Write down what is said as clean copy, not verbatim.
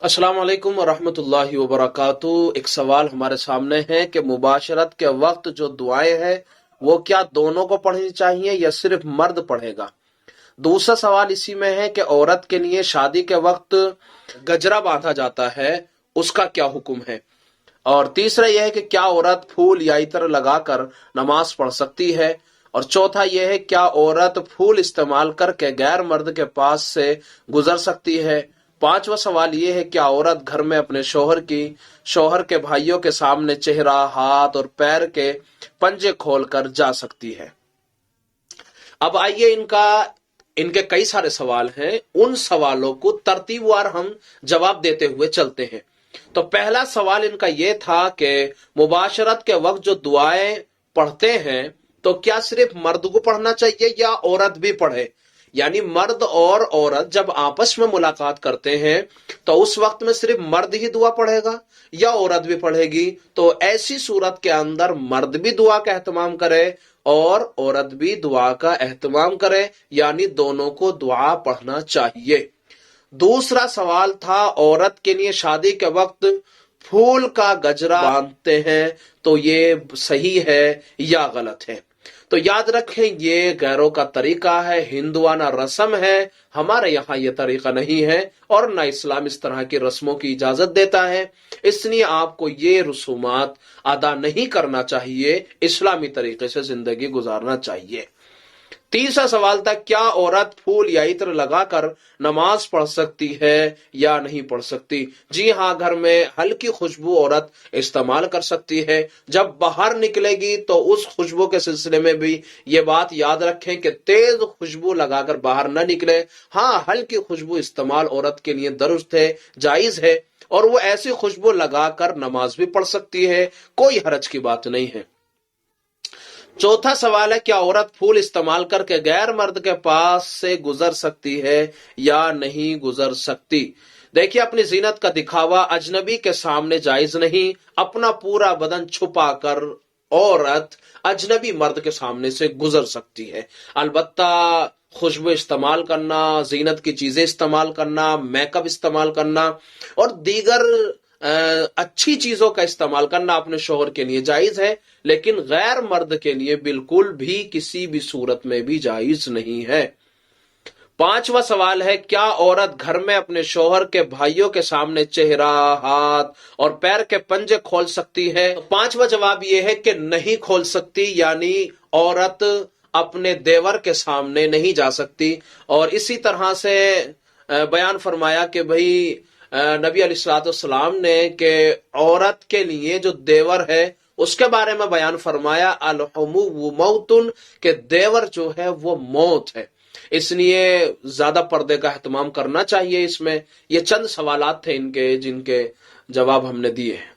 अस्सलाम वालेकुम वरहमतुल्लाहि वबरकातुहू। एक सवाल हमारे सामने है कि मुबाशरत के वक्त जो दुआएं हैं वो क्या दोनों को पढ़नी चाहिए या सिर्फ मर्द पढ़ेगा। दूसरा सवाल इसी में है कि औरत के लिए शादी के वक्त गजरा बांधा जाता है, उसका क्या हुक्म है। और तीसरा यह है कि क्या औरत फूल या इत्र लगाकर नमाज पढ़ सकती है। और चौथा यह है क्या औरत फूल इस्तेमाल करके गैर मर्द के पास से गुजर सकती है। पांचवा सवाल यह है क्या औरत घर में अपने शोहर के भाइयों के सामने चेहरा, हाथ और पैर के पंजे खोलकर जा सकती है। अब आइए इनके कई सारे सवाल हैं, उन सवालों को तरतीबवार हम जवाब देते हुए चलते हैं। तो पहला सवाल इनका यह था कि मुबाशरत के वक्त जो दुआएं पढ़ते हैं तो क्या सिर्फ मर्द को पढ़ना चाहिए या औरत भी पढ़े। यानी मर्द और औरत जब आपस में मुलाकात करते हैं तो उस वक्त में सिर्फ मर्द ही दुआ पढ़ेगा या औरत भी पढ़ेगी। तो ऐसी सूरत के अंदर मर्द भी दुआ का एहतमाम करे और औरत भी दुआ का एहतमाम करे, यानी दोनों को दुआ पढ़ना चाहिए। दूसरा सवाल था औरत के लिए शादी के वक्त फूल का गजरा बांधते हैं तो ये सही है या गलत है। तो याद रखें ये गैरों का तरीका है, हिंदुआना रस्म है, हमारे यहाँ ये तरीका नहीं है और ना इस्लाम इस तरह की रस्मों की इजाजत देता है। इसलिए आपको ये रसूमात अदा नहीं करना चाहिए, इस्लामी तरीके से जिंदगी गुजारना चाहिए। तीसरा सवाल था क्या औरत फूल या इत्र लगाकर नमाज पढ़ सकती है या नहीं पढ़ सकती। जी हाँ, घर में हल्की खुशबू औरत इस्तेमाल कर सकती है। जब बाहर निकलेगी तो उस खुशबू के सिलसिले में भी ये बात याद रखें कि तेज खुशबू लगाकर बाहर न निकले। हाँ, हल्की खुशबू इस्तेमाल औरत के लिए दुरुस्त है, जायज है और वो ऐसी खुशबू लगाकर नमाज भी पढ़ सकती है, कोई हरज की बात नहीं है। चौथा सवाल है क्या औरत फूल इस्तेमाल करके गैर मर्द के पास से गुजर सकती है या नहीं गुजर सकती। देखिए, अपनी जीनत का दिखावा अजनबी के सामने जायज नहीं। अपना पूरा बदन छुपाकर औरत अजनबी मर्द के सामने से गुजर सकती है। अलबत्ता खुशबू इस्तेमाल करना, जीनत की चीजें इस्तेमाल करना, मेकअप इस्तेमाल करना और दीगर अच्छी चीजों का इस्तेमाल करना अपने शोहर के लिए जायज है, लेकिन गैर मर्द के लिए बिल्कुल भी किसी भी सूरत में भी जायज नहीं है। पांचवा सवाल है क्या औरत घर में अपने शोहर के भाइयों के सामने चेहरा, हाथ और पैर के पंजे खोल सकती है। पांचवा जवाब यह है कि नहीं खोल सकती, यानी औरत अपने देवर के सामने नहीं जा सकती। और इसी तरह से बयान फरमाया कि भाई नबी अलैहिस्सलाम ने कि औरत के लिए जो देवर है उसके बारे में बयान फरमाया अलहुमु मौतुन, के देवर जो है वो मौत है। इसलिए ज्यादा पर्दे का एहतमाम करना चाहिए। इसमें ये चंद सवालात थे इनके जिनके जवाब हमने दिए हैं।